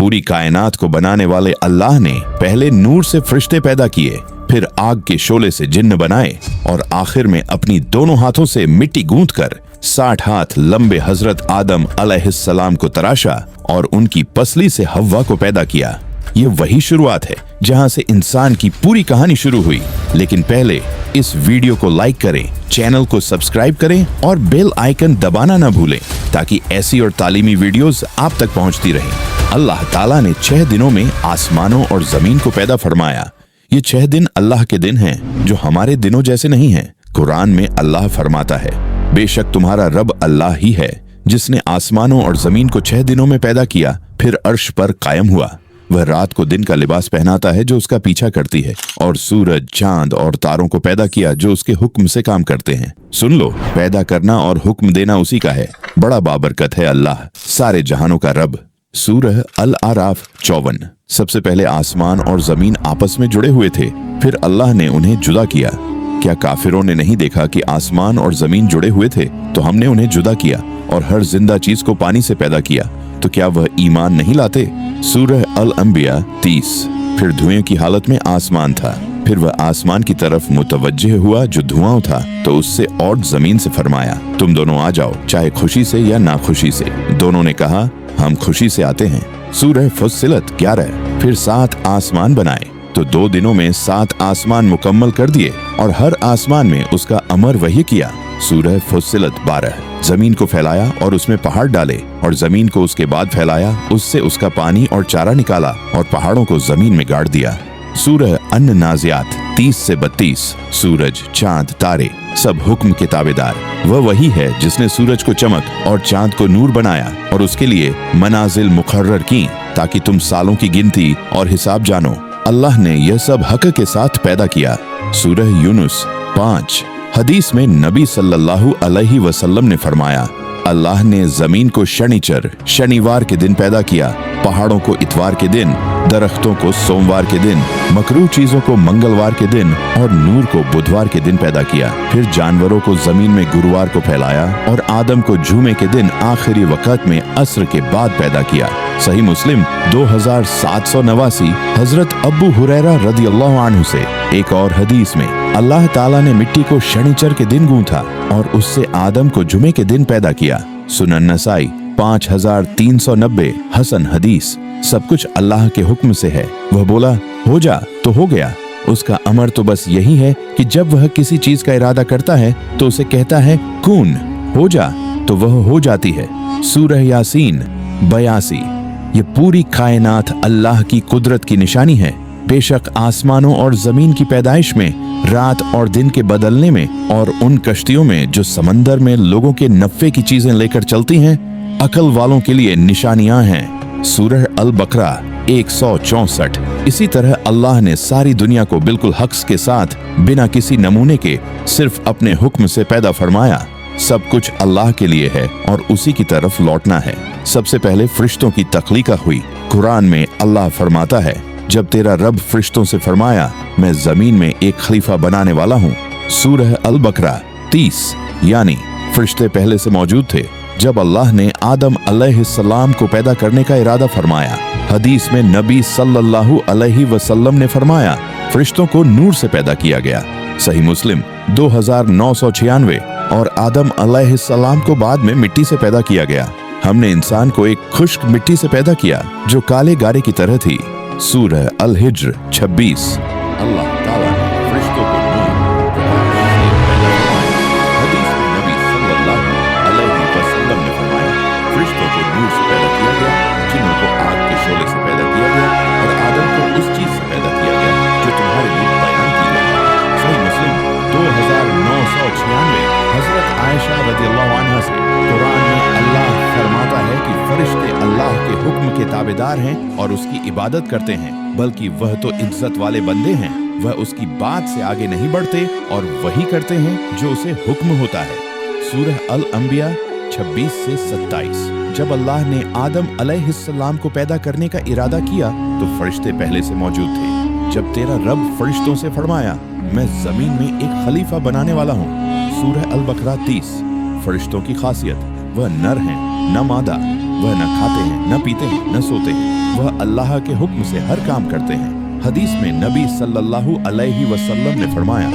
पूरी कायनात को बनाने वाले अल्लाह ने पहले नूर से फरिश्ते पैदा किए, फिर आग के शोले से जिन्न बनाए और आखिर में अपनी दोनों हाथों से मिट्टी गूंथकर 60 हाथ लंबे हजरत आदम अलैहिस्सलाम को तराशा और उनकी पसली से हव्वा को पैदा किया। ये वही शुरुआत है जहां से इंसान की पूरी कहानी शुरू हुई। लेकिन पहले इस वीडियो को लाइक करें, चैनल को सब्सक्राइब करें और बेल आइकन दबाना न भूलें ताकि ऐसी और तालीमी वीडियोस आप तक पहुंचती रहें। अल्लाह ताला ने 6 दिनों में आसमानों और जमीन को पैदा फरमाया। ये 6 दिन अल्लाह के दिन हैं जो हमारे दिनों जैसे नहीं हैं। कुरान में अल्लाह फरमाता है, बेशक तुम्हारा रब अल्लाह ही है जिसने आसमानों और जमीन को 6 दिनों में पैदा किया, फिर अर्श पर कायम हुआ। वह रात को दिन का लिबास पहनाता है जो उसका पीछा करती है, और सूरज, चांद और तारों को पैदा किया जो उसके हुक्म से काम करते हैं। सुन लो, पैदा करना और हुक्म देना उसी का है। बड़ा बाबरकत है अल्लाह, सारे जहानों का रब। सूरह अल आराफ 54। सबसे पहले आसमान और जमीन आपस में जुड़े हुए थे, फिर अल्लाह ने उन्हें जुदा किया। क्या काफिरों ने नहीं देखा कि आसमान और जमीन जुड़े हुए थे तो हमने उन्हें जुदा किया और हर जिंदा चीज को पानी से पैदा किया, तो क्या वह ईमान नहीं लाते? सूरह अल अंबिया 30। फिर धुएं की हालत में आसमान था, फिर वह आसमान की तरफ मुतवज्जह हुआ जो धुआं था, तो उससे और जमीन से फरमाया, तुम दोनों आ जाओ, चाहे खुशी से या नाखुशी से। दोनों ने कहा, हम खुशी से आते हैं। सूरह फुस्सिलत 11। फिर 7 आसमान बनाए, तो 2 दिनों में 7 आसमान मुकम्मल कर दिए और हर आसमान में उसका अमर वही किया। सूरह फुस्सिलत 12। जमीन को फैलाया और उसमें पहाड़ डाले, और जमीन को उसके बाद फैलाया, उससे उसका पानी और चारा निकाला और पहाड़ों को जमीन में गाड़ दिया। सूरह अन नाज़ियात 30 से 32। सूरज, चांद, तारे सब हुक्म के ताबेदार। वह वही है जिसने सूरज को चमक और चांद को नूर बनाया और उसके लिए मनाजिल मुकर्रर की ताकि तुम सालों की गिनती और हिसाब जानो। अल्लाह ने यह सब हक के साथ पैदा किया। सूरह यूनुस 5। हदीस में नबी सल्लल्लाहु अलैहि वसल्लम ने फरमाया, अल्लाह ने जमीन को शनिचर शनिवार के दिन पैदा किया, पहाड़ों को इतवार के दिन, दरख्तों को सोमवार के दिन, मकरूह चीजों को मंगलवार के दिन और नूर को बुधवार के दिन पैदा किया। फिर जानवरों को जमीन में गुरुवार को फैलाया और आदम को जुमे के दिन आखिरी वक़्त में असर के बाद पैदा किया। सही मुस्लिम 2789। हजरत अबू हुरैरा रदियल्लाहु अन्हु से एक और हदीस में, अल्लाह ताला ने मिट्टी को शनिचर के दिन गूंथा और उससे आदम को जुमे के दिन पैदा किया। सुनन नसाई 5390। हसन हदीस, सब कुछ अल्लाह के हुक्म से है। वह बोला, हो जा तो हो गया। उसका अमर तो बस यही है कि जब वह किसी चीज का इरादा करता है तो उसे कहता है कून, हो जा, तो वह हो जाती है। सूरह यासीन 82। ये पूरी कायनात अल्लाह की कुदरत की निशानी है। बेशक आसमानों और जमीन की पैदाइश में, रात और दिन के बदलने में और उन कश्तियों में जो समंदर में लोगों के नफ़े की चीजें लेकर चलती हैं, अकल वालों के लिए निशानियां हैं। सूरह अल बकरा 164। इसी तरह अल्लाह ने सारी दुनिया को बिल्कुल हक के साथ बिना किसी नमूने के सिर्फ अपने हुक्म से पैदा फरमाया। सब कुछ अल्लाह के लिए है और उसी की तरफ लौटना है। सबसे पहले फरिश्तों की तख्लीक हुई। कुरान में अल्लाह फरमाता है, जब तेरा रब फरिश्तों से फरमाया, मैं जमीन में एक खलीफा बनाने वाला हूँ। सूरह अल बकरा 30। यानी फरिश्ते पहले से मौजूद थे जब अल्लाह ने आदम अलैहिस्सलाम को पैदा करने का इरादा फरमाया। हदीस में नबी सल्लल्लाहु अलैहि वसल्लम ने फरमाया, फरिश्तों को नूर से पैदा किया गया। सही मुस्लिम 2996। और आदम अलैहिस्सलाम को बाद में मिट्टी से पैदा किया गया। हमने इंसान को एक खुश्क मिट्टी से पैदा किया जो काले गारे की तरह थी। सूरह अल हिज्र 26। अल्लाह ताला ने फरिश्तों को नूर हदीस में नबी सल्लल्लाहु अलैहि वसल्लम ने फरमाया, फरिश्तों को नूर से पैदा किया गया, जिन्हों को आग के शोले से पैदा किया गया और आदम को उस चीज से पैदा किया गया जो तुम्हारे लिए बयान की गई। सही मुस्लिम 2996। हजरत आयशा रदियल्लाहु अन्हा से कुरान में अल्लाह फरमाता है कि फरिश्ते अल्लाह के हुक्म के ताबेदार हैं और उसकी इबादत करते हैं, बल्कि वह तो इज्जत वाले बंदे हैं। वह उसकी बात से आगे नहीं बढ़ते और वही करते हैं जो उसे हुक्म होता है। सूरह अल अंबिया 26 से 27। जब अल्लाह ने आदम अलैहिस्सलाम को पैदा करने का इरादा किया तो फरिश्ते पहले से मौजूद थे। जब तेरा रब फरिश्तों से फरमाया, मैं जमीन में एक खलीफा बनाने वाला हूँ। सूरह अल बकरा 30। फरिश्तों की खासियत, वह नर हैं न मादा, वह न खाते हैं न पीते हैं न सोते हैं। वह अल्लाह के हुक्म से हर काम करते हैं। हदीस में नबी सल्लल्लाहु अलैहि वसल्लम ने फरमाया,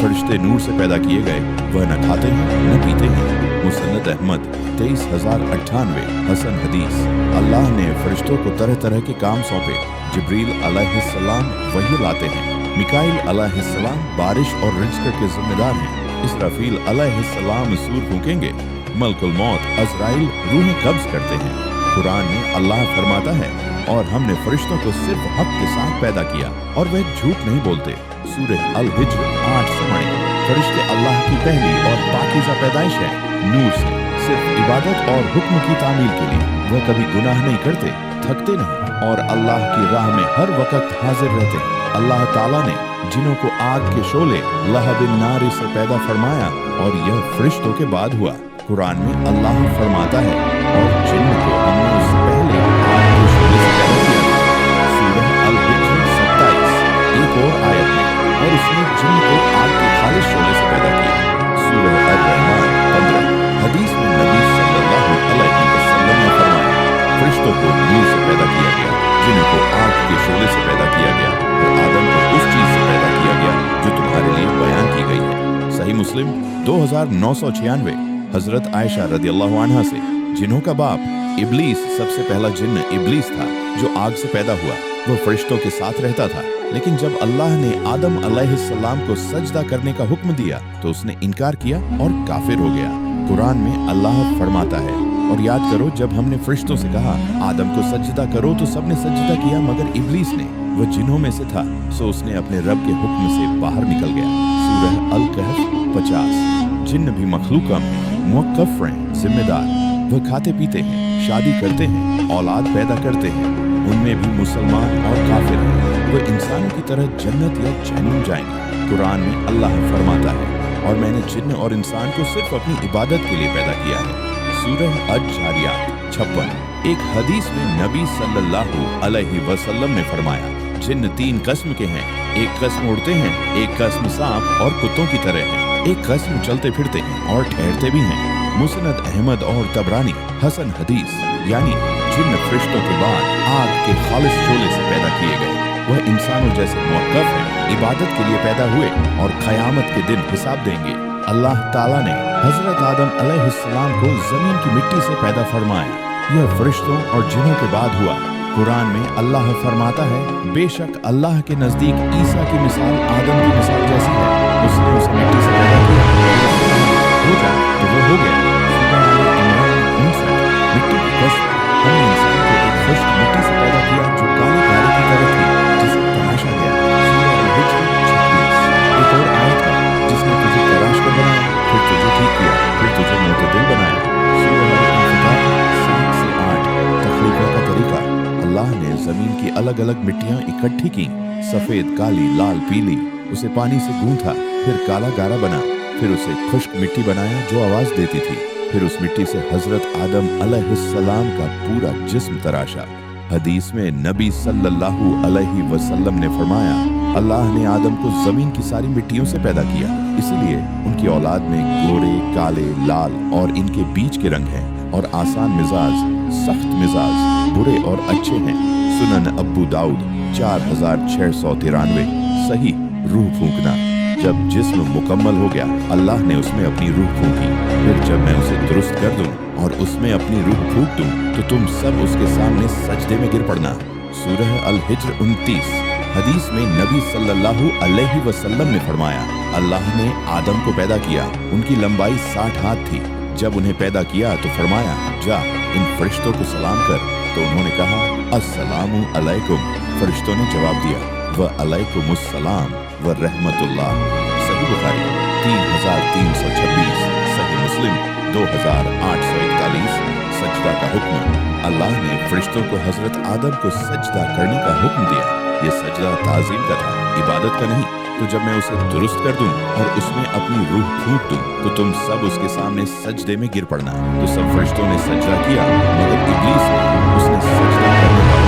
फरिश्ते नूर से पैदा किए गए, वह न खाते हैं न पीते हैं। मुसन्नद अहमद 23,098। हसन हदीस। अल्लाह ने फरिश्तों को तरह तरह के काम सौंपे। जिब्रील अलैहिस्सलाम वही लाते हैं। मिकाइल अलैहिस्सलाम बारिश और रिज़्क के जिम्मेदार हैं। इसराफील अलैहिस्सलाम सूर फूकेंगे। मलकुल मौत अज़राइल रूह कब्ज़ करते हैं। कुरान में अल्लाह फरमाता है, और हमने फरिश्तों को सिर्फ हक के साथ पैदा किया और वह झूठ नहीं बोलते। सूरह अल हिज्र 8 से 9। फरिश्ते अल्लाह की पहली और पाकीज़ा पैदाइश है। नूर से सिर्फ इबादत और हुक्म की तामील के लिए। वह कभी गुनाह नहीं करते, थकते नहीं और अल्लाह की राह में हर वक्त हाजिर रहते हैं। अल्लाह ताला ने जिनों को आग के शोले लहबिन नारी से पैदा फरमाया और यह फरिश्तों के बाद हुआ। कुरान में अल्लाह फरमाता है, और जिन्न को हमने उससे पहले आग के शोले से पैदा किया था। सूरह अल हिज्र 27। एक और आयत में, और उसने जिन्न को आग के खालिस शोले से पैदा किया। सूरह अर-रहमान 15। हदीस में नबी सल्लल्लाहु अलैहि वसल्लम ने फरमाया, फरिश्तों को नूर से पैदा किया गया, जिन्न को आग के शोले से पैदा किया गया, और आदम को उस चीज से पैदा किया गया जो तुम्हारे लिए बयान की गई है। सही मुस्लिम 2996। हजरत आयशा रदियल्लाहु अन्हा से, जिन्हों का बाप इब्लीस सबसे पहला जिन्न इब्लीस था जो आग से पैदा हुआ। वह फरिश्तों के साथ रहता था, लेकिन जब अल्लाह ने आदम अलैहिस्सलाम को सजदा करने का हुक्म दिया तो उसने इनकार किया और काफिर हो गया। कुरान में अल्लाह फरमाता है, और याद करो जब हमने फरिश्तों से कहा आदम को सजदा करो तो सबने सजदा किया मगर इब्लीस ने, वह जिन्हों में से था, सो उसने अपने रब के हुक्म से बाहर निकल गया। सूरह अल कहफ 50। जिन्न भी मखलूका में मुवक्कफ हैं, जिम्मेदार। वह खाते पीते हैं, शादी करते हैं, औलाद पैदा करते हैं। उनमें भी मुसलमान और काफिर हैं। वह इंसानों की तरह जन्नत या जहन्नम जाएंगे। कुरान में अल्लाह फरमाता है, और मैंने जिन्न और इंसान को सिर्फ अपनी इबादत के लिए पैदा किया है। सूरह अज-जारियात 56। एक हदीस में नबी सल्लल्लाहु अलैहि वसल्लम ने फरमाया, जिन्न 3 किस्म के हैं। एक किस्म उड़ते हैं, एक किस्म सांप और कुत्तों की तरह है, एक किस्म चलते फिरते हैं और ठहरते भी हैं। मुसनद अहमद और तबरानी। हसन हदीस, यानी जिन्न फरिश्तों के बाद आग के खालिस शोले से पैदा किए गए। वह इंसानों जैसे मुवक्कफ हैं, इबादत के लिए पैदा हुए और क़यामत के दिन हिसाब देंगे। अल्लाह ताला ने हजरत आदम अलैहिस्सलाम को जमीन की मिट्टी से पैदा फरमाया। यह फरिश्तों और जिन्हों के बाद हुआ। कुरान में अल्लाह फरमाता है, बेशक अल्लाह के नजदीक ईसा की मिसाल आदम की मिसाल जैसी है। उसने उसे मिट्टी से पैदा किया, हो जा तो वो हो गया। मिट्टी की कसम, हमने इंसान को एक खुश्क मिट्टी से पैदा किया जो काले काले की तरह थी, जिसे तराशा गया। सूरह अल हिज्र 26। एक और आयत है, जिसने तुझे तराश कर बनाया, फिर तुझे ठीक किया, फिर तुझे मुतदिल बनाया। सूरह अल-इंफितार 7 से 8। तख्लीक का तरीका। अल्लाह ने जमीन की अलग अलग मिट्टियां इकट्ठी की, सफेद, काली, लाल, पीली। उसे पानी से गूंथा, फिर काला गारा बना, फिर उसे खुश्क मिट्टी बनाया जो आवाज देती थी। फिर उस मिट्टी से हजरत आदम अलैहिस्सलाम का पूरा जिस्म तराशा। हदीस में नबी सल्लल्लाहु अलैहि वसल्लम ने फरमाया, अल्लाह ने आदम को जमीन की सारी मिट्टियों से पैदा किया, इसलिए उनकी औलाद में गोरे, काले, लाल और इनके बीच के रंग हैं, और आसान मिजाज, सख्त मिजाज, बुरे और अच्छे हैं। सुनन अबू दाऊद 4693। सही रूह फूंकना। जब जिस्म मुकम्मल हो गया, अल्लाह ने उसमें अपनी रूह फूंकी। फिर जब मैं उसे दुरुस्त कर दूं और उसमें अपनी रूह फूंक दूं, तो तुम सब उसके सामने सजदे में गिर पड़ना। सूरह अल हिज्र 29। हदीस में नबी सल्लल्लाहु अलैहि वसल्लम ने फरमाया, अल्लाह ने आदम को पैदा किया, उनकी लंबाई 60 हाथ थी। जब उन्हें पैदा किया तो फरमाया, जा इन फरिश्तों को सलाम कर। तो उन्होंने कहा, अस्सलामु अलैकुम। फरिश्तों ने जवाब दिया, व अलैकुमुस्सलाम व रहमतुल्लाह। सही बुखारी 3326। सही मुस्लिम 2841। सजदा का हुक्म। अल्लाह ने फरिश्तों को हजरत आदम को सजदा करने का हुक्म दिया। ये सजदा ताज़ीम का था, इबादत का नहीं। तो जब मैं उसे दुरुस्त कर दूं और उसमें अपनी रूह फूंक दूं, तो तुम सब उसके सामने सजदे में गिर पड़ना। तो सब फरिश्तों ने सजदा किया, मगर इब्लीस ने उसने सजदा करने का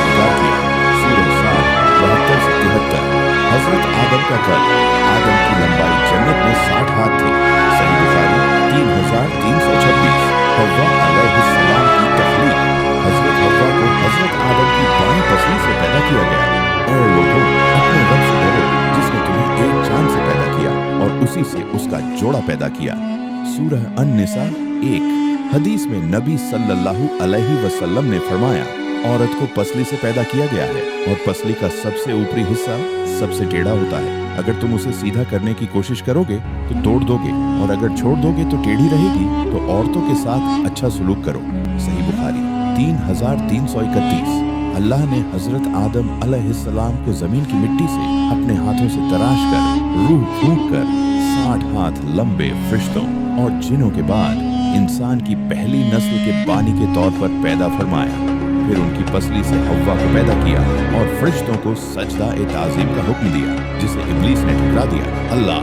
इनकार किया। सूरह 7 72 से 73। हजरत आदम का कद। आदम की लंबाई जन्नत में 60 हाथ थी। सही बुखारी 3326। हव्वा अलैहिस्सलाम की तख्लीक। हजरत हव्वा को हजरत घोड़ा पैदा किया। सूरह अन-निसा 1। हदीस में नबी सल्लल्लाहु अलैहि वसल्लम ने फरमाया, औरत को पसली से पैदा किया गया है और पसली का सबसे ऊपरी हिस्सा सबसे टेढ़ा होता है। अगर तुम उसे सीधा करने की कोशिश करोगे तो तोड़ दोगे, और अगर छोड़ दोगे तो टेढ़ी रहेगी। तो औरतों के साथ अच्छा सलूक करो। सही बुखारी 3331। अल्लाह ने हजरत आदम अलैहिस्सलाम को जमीन की मिट्टी से अपने हाथों से तराश कर रूह फूंक कर 60 हाथ लंबे फरिश्तों और जिनों के बाद इंसान की पहली नस्ल के बानी के तौर पर पैदा फरमाया। फिर उनकी पसली से हव्वा को पैदा किया और फरिश्तों को सजदा ए ताज़ीम का हुक्म दिया, जिसे इब्लीस ने ठुकरा दिया। अल्लाह,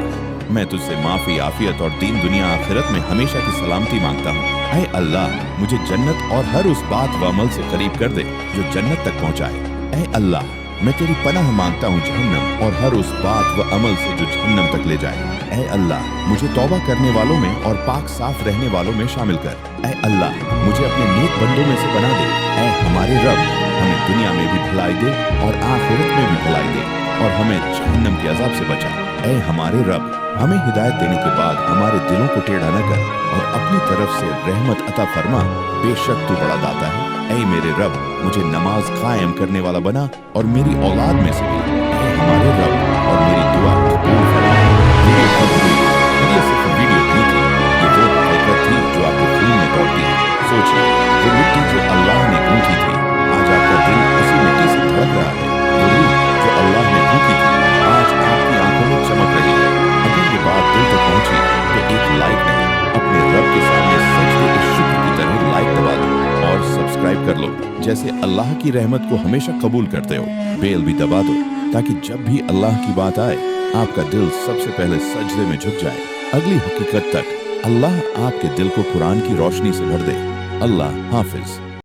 मैं तुझसे माफी, आफियत और दीन दुनिया आखिरत में हमेशा की सलामती मांगता हूँ। ऐ अल्लाह, मुझे जन्नत और हर उस बात व अमल से करीब कर दे जो जन्नत तक पहुँचाए। ऐ अल्लाह, मैं तेरी पनाह मांगता हूँ जहन्नम और हर उस बात व अमल से जो जहन्नम तक ले जाए। ऐ अल्लाह, मुझे तौबा करने वालों में और पाक साफ रहने वालों में शामिल कर। ऐ अल्लाह, मुझे अपने नेक बंदों में से बना दे। ऐ हमारे रब, हमें दुनिया में भी भलाई दे और आखिरत में भी भलाई दे और हमें जहन्नम के अजाब से बचा। ऐ हमारे रब, हमें हिदायत देने के बाद हमारे दिलों को टेढ़ा न कर और अपनी तरफ से रहमत अता फरमा। बेशक तू बड़ा दाता है। ऐ मेरे रब, मुझे नमाज कायम करने वाला बना और मेरी औलाद में से भी। ऐ हमारे रब, और मेरी दुआ कबूल फरमा। ये सिर्फ वीडियो नहीं थी, ये वो हकीकत थी जो आपके खून में दौड़ती है। सोचिए, वो मिट्टी जो अल्लाह ने गूंथी थी, आज आपका दिल उसी मिट्टी से धड़क रहा है। वो रूह जो अल्लाह ने फूंकी थी, आज आपकी आंखों में चमक रही है। अगर ये बात दिल तक पहुंची तो एक लाइक नहीं, अपने रब के सामने सजदे के शुक्र की तरह लाइक दबा दो और सब्सक्राइब कर लो। जैसे अल्लाह की रहमत को हमेशा कबूल करते हो, बेल भी दबा दो, ताकि जब भी अल्लाह की बात आए आपका दिल सबसे पहले सजदे में झुक जाए। अगली हकीकत तक अल्लाह आपके दिल को कुरान की रोशनी से भर दे। अल्लाह हाफिज।